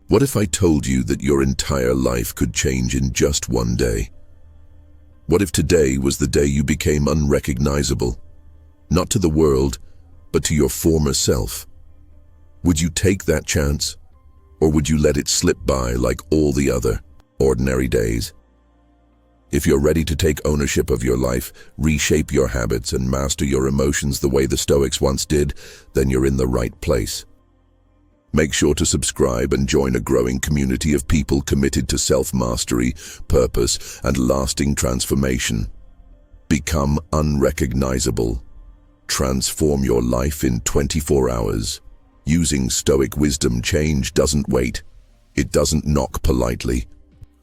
What if I told you that your entire life could change in just one day? What if today was the day you became unrecognizable? Not to the world, but to your former self. Would you take that chance? Or would you let it slip by like all the other ordinary days? If you're ready to take ownership of your life, reshape your habits, and master your emotions the way the Stoics once did, then you're in the right place. Make sure to subscribe and join a growing community of people committed to self-mastery, purpose, and lasting transformation. Become unrecognizable. Transform your life in 24 hours. Using Stoic wisdom, change doesn't wait. It doesn't knock politely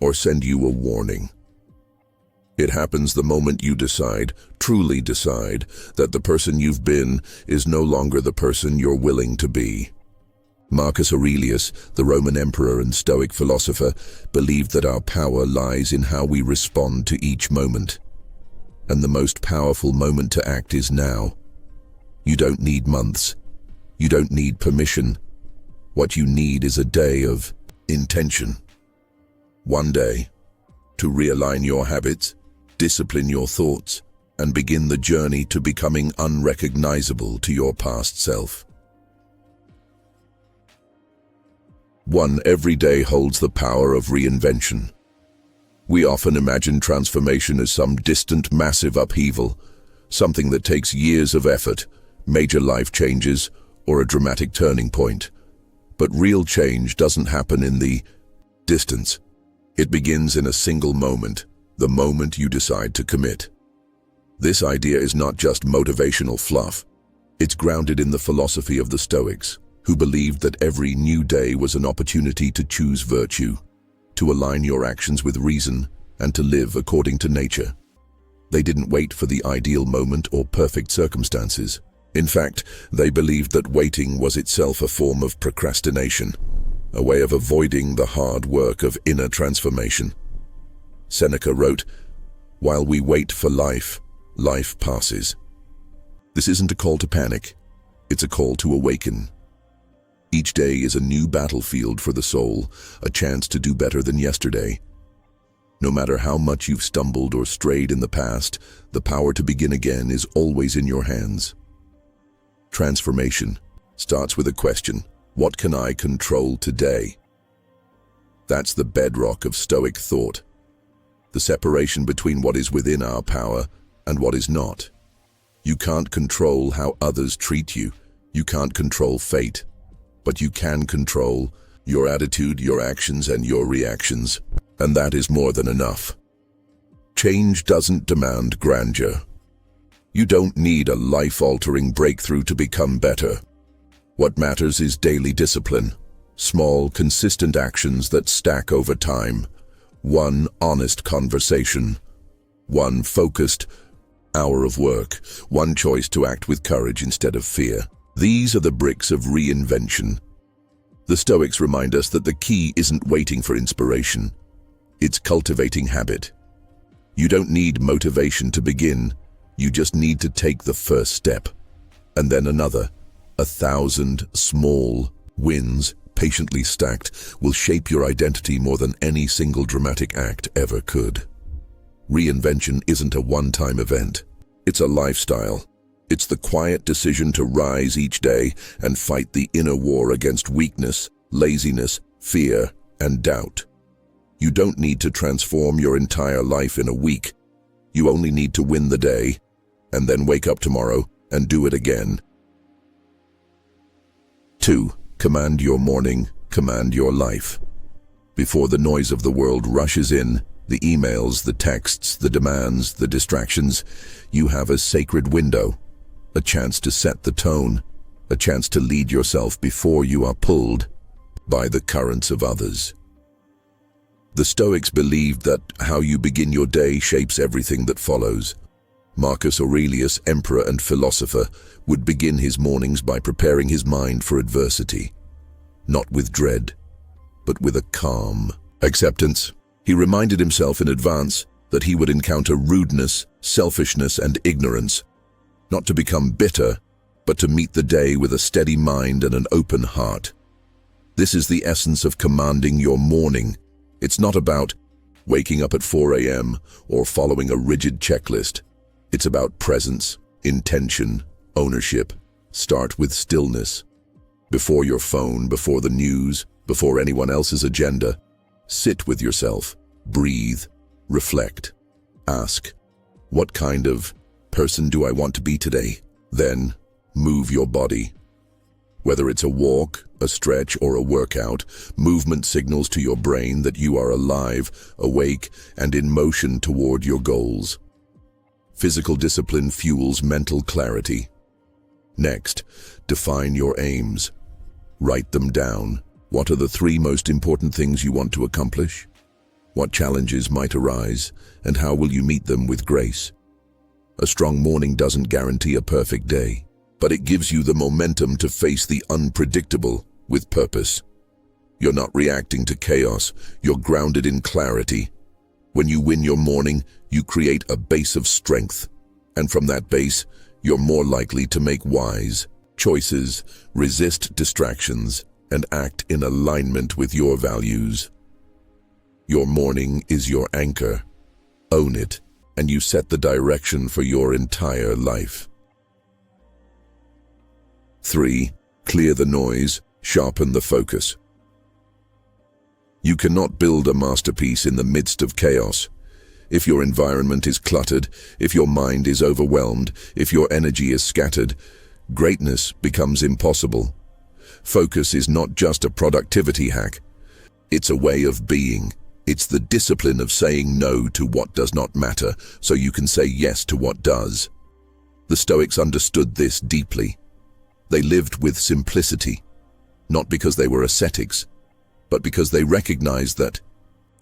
or send you a warning. It happens the moment you decide, truly decide, that the person you've been is no longer the person you're willing to be. Marcus Aurelius, the Roman emperor and Stoic philosopher, believed that our power lies in how we respond to each moment. And the most powerful moment to act is now. You don't need months. You don't need permission. What you need is a day of intention. One day, to realign your habits, discipline your thoughts, and begin the journey to becoming unrecognizable to your past self. Every day holds the power of reinvention. We often imagine transformation as some distant, massive upheaval, something that takes years of effort, major life changes, or a dramatic turning point. But real change doesn't happen in the distance. It begins in a single moment, the moment you decide to commit. This idea is not just motivational fluff. It's grounded in the philosophy of the Stoics, who believed that every new day was an opportunity to choose virtue, to align your actions with reason, and to live according to nature. They didn't wait for the ideal moment or perfect circumstances. In fact, they believed that waiting was itself a form of procrastination, a way of avoiding the hard work of inner transformation. Seneca wrote, "While we wait for life, life passes." This isn't a call to panic, it's a call to awaken. Each day is a new battlefield for the soul, a chance to do better than yesterday. No matter how much you've stumbled or strayed in the past, the power to begin again is always in your hands. Transformation starts with a question: what can I control today? That's the bedrock of Stoic thought. The separation between what is within our power and what is not. You can't control how others treat you. You can't control fate. But you can control your attitude, your actions, and your reactions. And that is more than enough. Change doesn't demand grandeur. You don't need a life-altering breakthrough to become better. What matters is daily discipline, small, consistent actions that stack over time. One honest conversation, one focused hour of work, one choice to act with courage instead of fear. These are the bricks of reinvention. The Stoics remind us that the key isn't waiting for inspiration. It's cultivating habit. You don't need motivation to begin. You just need to take the first step, and then another. 1,000 small wins, patiently stacked, will shape your identity more than any single dramatic act ever could. Reinvention isn't a one-time event. It's a lifestyle. It's the quiet decision to rise each day and fight the inner war against weakness, laziness, fear, and doubt. You don't need to transform your entire life in a week. You only need to win the day, and then wake up tomorrow and do it again. 2. Command your morning, command your life. Before the noise of the world rushes in, the emails, the texts, the demands, the distractions, you have a sacred window. A chance to set the tone, a chance to lead yourself before you are pulled by the currents of others. The Stoics believed that how you begin your day shapes everything that follows. Marcus Aurelius, emperor and philosopher, would begin his mornings by preparing his mind for adversity, not with dread, but with a calm acceptance. He reminded himself in advance that he would encounter rudeness, selfishness, and ignorance, not to become bitter, but to meet the day with a steady mind and an open heart. This is the essence of commanding your morning. It's not about waking up at 4 a.m. or following a rigid checklist. It's about presence, intention, ownership. Start with stillness. Before your phone, before the news, before anyone else's agenda, sit with yourself, breathe, reflect. Ask, what kind of person do I want to be today? Then, move your body. Whether it's a walk, a stretch, or a workout, movement signals to your brain that you are alive, awake, and in motion toward your goals. Physical discipline fuels mental clarity. Next, define your aims. Write them down. What are the 3 most important things you want to accomplish? What challenges might arise, and how will you meet them with grace? A strong morning doesn't guarantee a perfect day, but it gives you the momentum to face the unpredictable with purpose. You're not reacting to chaos, you're grounded in clarity. When you win your morning, you create a base of strength, and from that base, you're more likely to make wise choices, resist distractions, and act in alignment with your values. Your morning is your anchor. Own it, and you set the direction for your entire life. 3. Clear the noise, sharpen the focus. You cannot build a masterpiece in the midst of chaos. If your environment is cluttered, if your mind is overwhelmed, if your energy is scattered, greatness becomes impossible. Focus is not just a productivity hack. It's a way of being. It's the discipline of saying no to what does not matter, so you can say yes to what does. The Stoics understood this deeply. They lived with simplicity, not because they were ascetics, but because they recognized that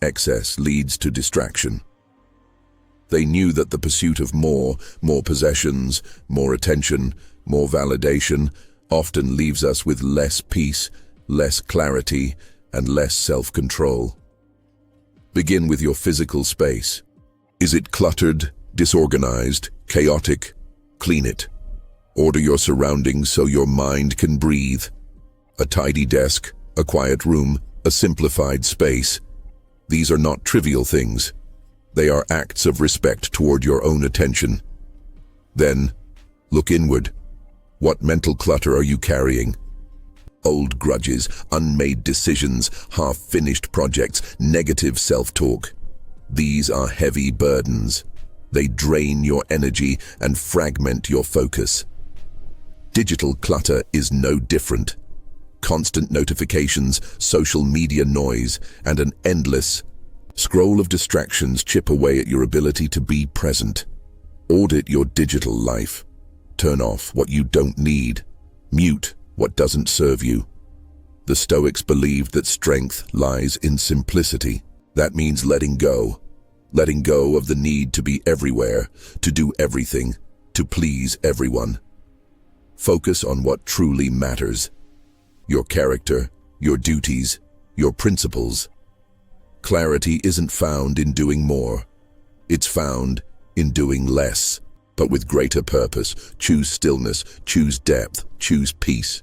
excess leads to distraction. They knew that the pursuit of more possessions, more attention, more validation, often leaves us with less peace, less clarity, and less self-control. Begin with your physical space. Is it cluttered, disorganized, chaotic? Clean it. Order your surroundings so your mind can breathe. A tidy desk, a quiet room, a simplified space. These are not trivial things. They are acts of respect toward your own attention. Then, look inward. What mental clutter are you carrying? Old grudges, unmade decisions, half-finished projects, negative self-talk. These are heavy burdens. They drain your energy and fragment your focus. Digital clutter is no different. Constant notifications, social media noise, and an endless scroll of distractions chip away at your ability to be present. Audit your digital life. Turn off what you don't need. Mute what doesn't serve you. The Stoics believed that strength lies in simplicity. That means letting go of the need to be everywhere, to do everything, to please everyone. Focus on what truly matters. Your character, your duties, your principles. Clarity isn't found in doing more. It's found in doing less, but with greater purpose. Choose stillness, choose depth, choose peace.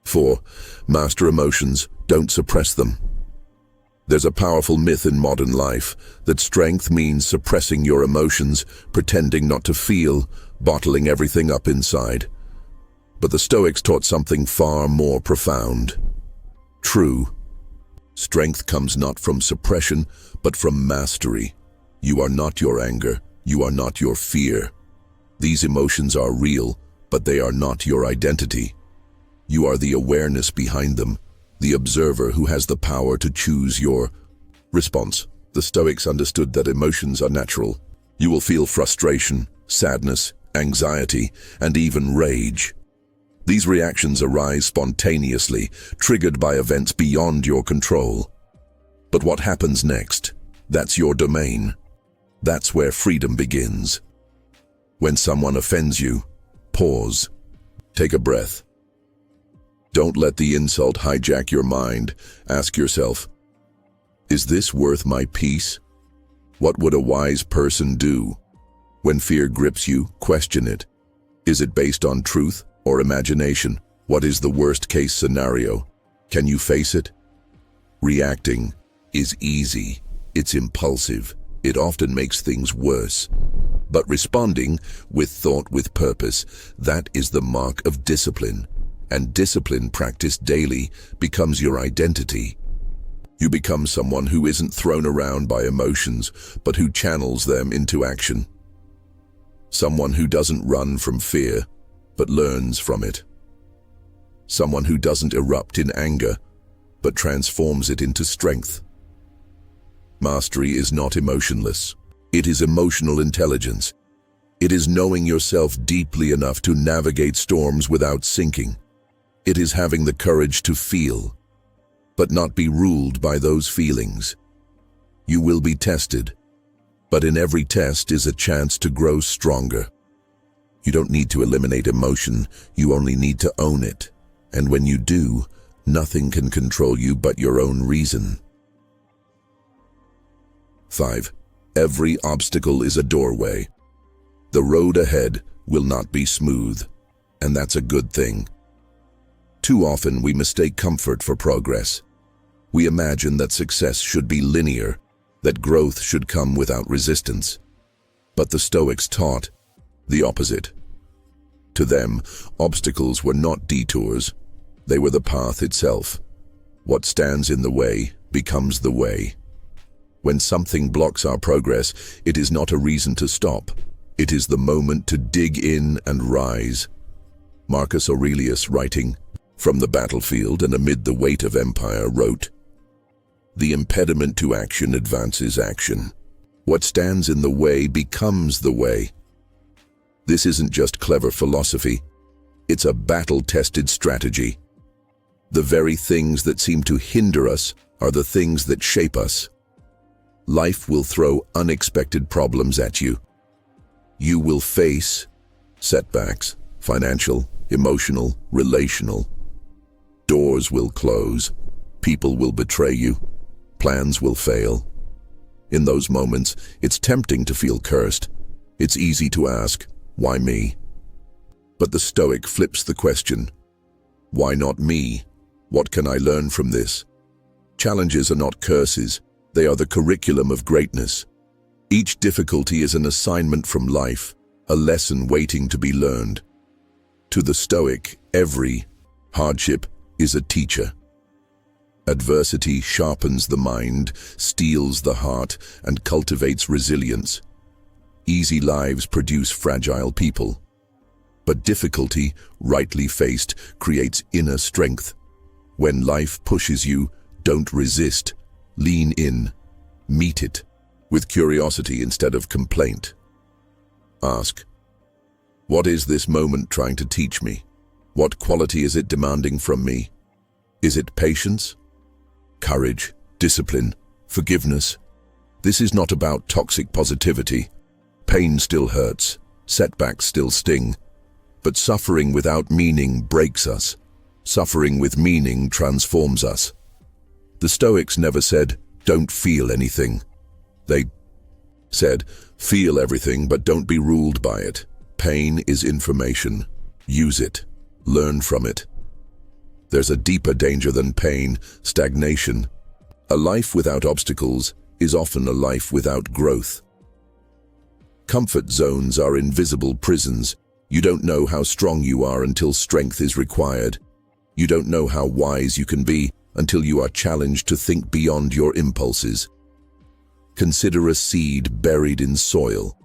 4. Master emotions, don't suppress them. There's a powerful myth in modern life that strength means suppressing your emotions, pretending not to feel, bottling everything up inside. But the Stoics taught something far more profound. True. Strength comes not from suppression, but from mastery. You are not your anger. You are not your fear. These emotions are real, but they are not your identity. You are the awareness behind them, the observer who has the power to choose your response. The Stoics understood that emotions are natural. You will feel frustration, sadness, anxiety, and even rage. These reactions arise spontaneously, triggered by events beyond your control. But what happens next? That's your domain. That's where freedom begins. When someone offends you, pause. Take a breath. Don't let the insult hijack your mind. Ask yourself, is this worth my peace? What would a wise person do? When fear grips you, question it. Is it based on truth or imagination? What is the worst-case scenario? Can you face it? Reacting is easy. It's impulsive. It often makes things worse. But responding with thought, with purpose, that is the mark of discipline. And discipline practiced daily becomes your identity. You become someone who isn't thrown around by emotions, but who channels them into action. Someone who doesn't run from fear, but learns from it. Someone who doesn't erupt in anger, but transforms it into strength. Mastery is not emotionless. It is emotional intelligence. It is knowing yourself deeply enough to navigate storms without sinking. It is having the courage to feel, but not be ruled by those feelings. You will be tested, but in every test is a chance to grow stronger. You don't need to eliminate emotion, you only need to own it. And when you do, nothing can control you but your own reason. 5. Every obstacle is a doorway. The road ahead will not be smooth, and that's a good thing. Too often we mistake comfort for progress. We imagine that success should be linear, that growth should come without resistance. But the Stoics taught the opposite. To them, obstacles were not detours, they were the path itself. What stands in the way becomes the way. When something blocks our progress, it is not a reason to stop. It is the moment to dig in and rise. Marcus Aurelius, writing from the battlefield and amid the weight of empire, wrote, "The impediment to action advances action. What stands in the way becomes the way." This isn't just clever philosophy. It's a battle-tested strategy. The very things that seem to hinder us are the things that shape us. Life will throw unexpected problems at you. You will face setbacks, financial, emotional, relational. Doors will close. People will betray you. Plans will fail. In those moments, it's tempting to feel cursed. It's easy to ask, why me? But the Stoic flips the question. Why not me? What can I learn from this? Challenges are not curses. They are the curriculum of greatness. Each difficulty is an assignment from life, a lesson waiting to be learned. To the Stoic, every hardship is a teacher. Adversity sharpens the mind, steels the heart, and cultivates resilience. Easy lives produce fragile people. But difficulty, rightly faced, creates inner strength. When life pushes you, don't resist. Lean in. Meet it with curiosity instead of complaint. Ask, what is this moment trying to teach me? What quality is it demanding from me? Is it patience? Courage? Discipline? Forgiveness? This is not about toxic positivity. Pain still hurts. Setbacks still sting. But suffering without meaning breaks us. Suffering with meaning transforms us. The Stoics never said, don't feel anything. They said, feel everything, but don't be ruled by it. Pain is information. Use it. Learn from it. There's a deeper danger than pain, stagnation. A life without obstacles is often a life without growth. Comfort zones are invisible prisons. You don't know how strong you are until strength is required. You don't know how wise you can be until you are challenged to think beyond your impulses. Consider a seed buried in soil.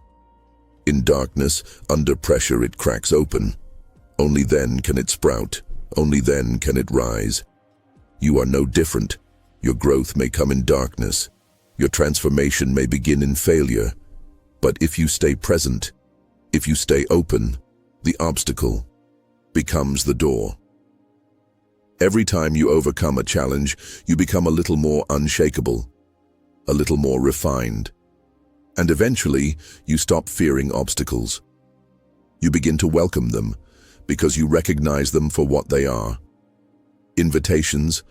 In darkness, under pressure, it cracks open. Only then can it sprout. Only then can it rise. You are no different. Your growth may come in darkness. Your transformation may begin in failure. But if you stay present, if you stay open, the obstacle becomes the door. Every time you overcome a challenge, you become a little more unshakable, a little more refined. And eventually, you stop fearing obstacles. You begin to welcome them because you recognize them for what they are. Invitations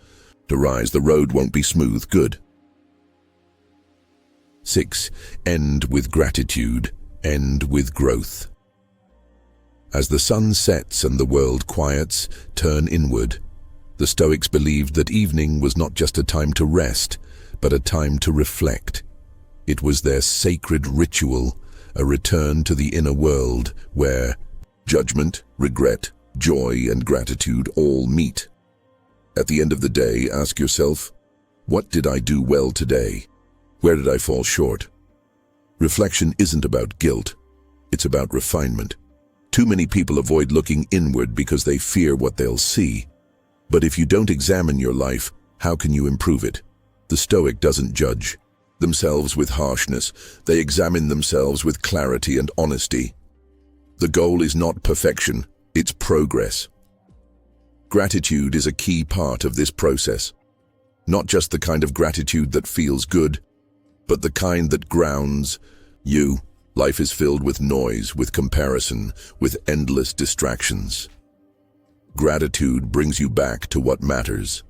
to rise. The road won't be smooth. Good. 6. End with gratitude. End with growth. As the sun sets and the world quiets, turn inward. The Stoics believed that evening was not just a time to rest, but a time to reflect. It was their sacred ritual, a return to the inner world where judgment, regret, joy, and gratitude all meet. At the end of the day, ask yourself, what did I do well today? Where did I fall short? Reflection isn't about guilt, it's about refinement. Too many people avoid looking inward because they fear what they'll see. But if you don't examine your life, how can you improve it? The Stoic doesn't judge themselves with harshness. They examine themselves with clarity and honesty. The goal is not perfection, it's progress. Gratitude is a key part of this process. Not just the kind of gratitude that feels good, but the kind that grounds you. Life is filled with noise, with comparison, with endless distractions. Gratitude brings you back to what matters.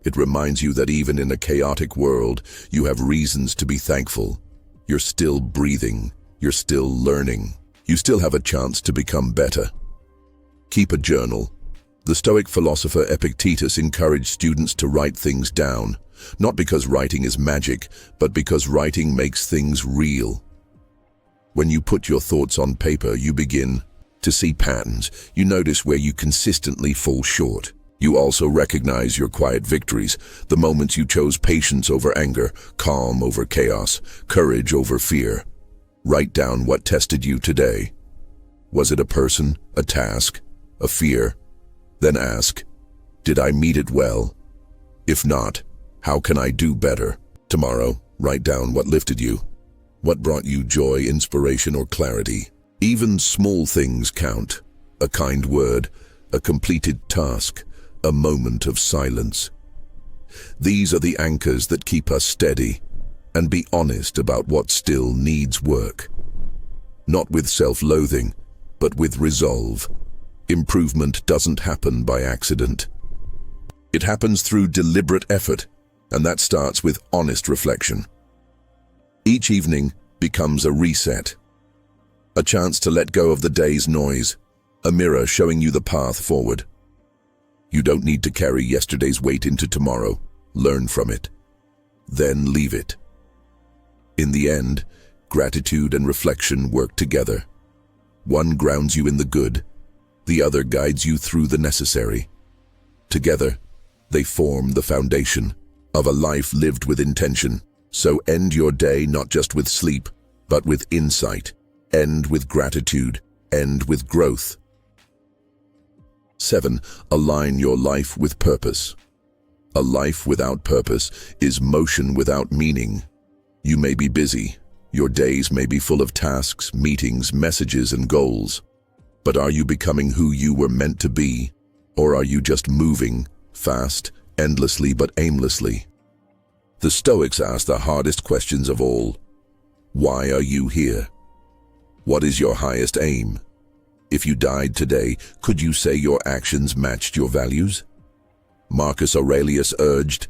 It reminds you that even in a chaotic world, you have reasons to be thankful. You're still breathing. You're still learning. You still have a chance to become better. Keep a journal. The Stoic philosopher Epictetus encouraged students to write things down, not because writing is magic, but because writing makes things real. When you put your thoughts on paper, you begin to see patterns. You notice where you consistently fall short. You also recognize your quiet victories, the moments you chose patience over anger, calm over chaos, courage over fear. Write down what tested you today. Was it a person, a task, a fear? Then ask, did I meet it well? If not, how can I do better? Tomorrow, write down what lifted you, what brought you joy, inspiration, or clarity. Even small things count. A kind word, a completed task, a moment of silence. These are the anchors that keep us steady, and be honest about what still needs work. Not with self-loathing, but with resolve. Improvement doesn't happen by accident. It happens through deliberate effort, and that starts with honest reflection. Each evening becomes a reset, a chance to let go of the day's noise, a mirror showing you the path forward. You don't need to carry yesterday's weight into tomorrow. Learn from it, then leave it. In the end, gratitude and reflection work together. One grounds you in the good, the other guides you through the necessary. Together, they form the foundation of a life lived with intention. So end your day not just with sleep, but with insight. End with gratitude. End with growth. 7. Align your life with purpose. A life without purpose is motion without meaning. You may be busy. Your days may be full of tasks, meetings, messages, and goals. But are you becoming who you were meant to be? Or are you just moving, fast, endlessly but aimlessly? The Stoics ask the hardest questions of all. Why are you here? What is your highest aim? If you died today, could you say your actions matched your values? Marcus Aurelius urged,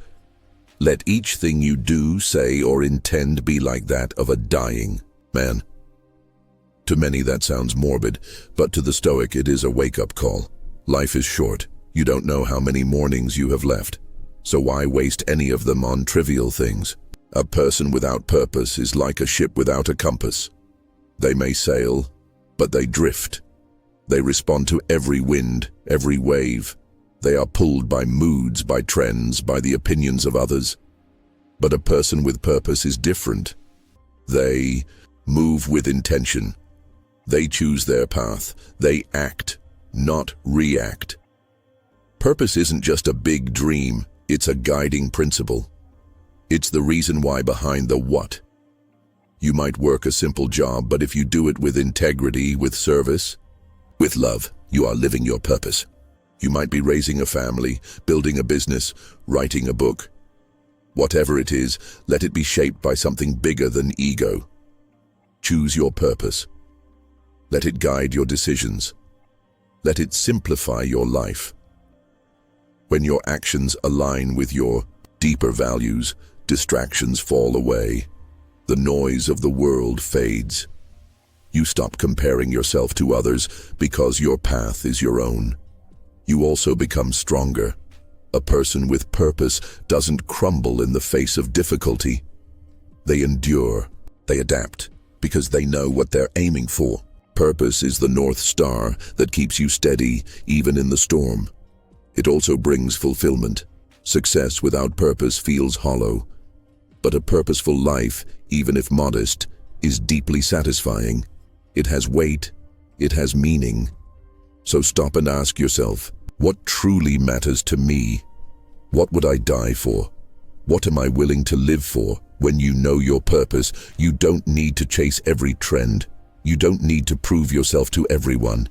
"Let each thing you do, say, or intend be like that of a dying man." To many that sounds morbid, but to the Stoic it is a wake-up call. Life is short. You don't know how many mornings you have left. So why waste any of them on trivial things? A person without purpose is like a ship without a compass. They may sail, but they drift. They respond to every wind, every wave. They are pulled by moods, by trends, by the opinions of others. But a person with purpose is different. They move with intention. They choose their path. They act, not react. Purpose isn't just a big dream. It's a guiding principle. It's the reason why behind the what. You might work a simple job, but if you do it with integrity, with service, with love, you are living your purpose. You might be raising a family, building a business, writing a book. Whatever it is, let it be shaped by something bigger than ego. Choose your purpose. Let it guide your decisions. Let it simplify your life. When your actions align with your deeper values, distractions fall away. The noise of the world fades. You stop comparing yourself to others because your path is your own. You also become stronger, A person with purpose doesn't crumble in the face of difficulty. They endure, they adapt, because they know what they're aiming for. Purpose is the North Star that keeps you steady, even in the storm. It also brings fulfillment. Success without purpose feels hollow. But a purposeful life, even if modest, is deeply satisfying. It has weight, it has meaning. So stop and ask yourself, what truly matters to me? What would I die for? What am I willing to live for? When you know your purpose, you don't need to chase every trend. You don't need to prove yourself to everyone.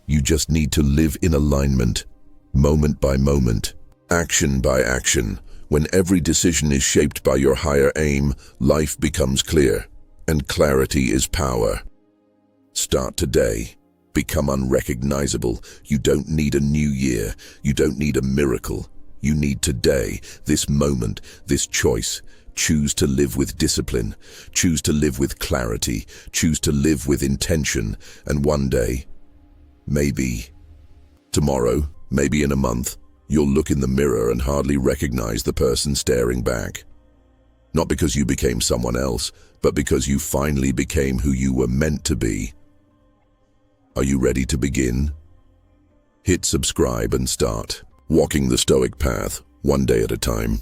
You just need to live in alignment, moment by moment, action by action. When every decision is shaped by your higher aim, life becomes clear, and clarity is power. Start today. Become unrecognizable. You don't need a new year. You don't need a miracle. You need today, this moment, this choice. Choose to live with discipline. Choose to live with clarity. Choose to live with intention. And one day, maybe tomorrow, maybe in a month, you'll look in the mirror and hardly recognize the person staring back. Not because you became someone else, but because you finally became who you were meant to be. Are you ready to begin? Hit subscribe and start walking the Stoic path, one day at a time.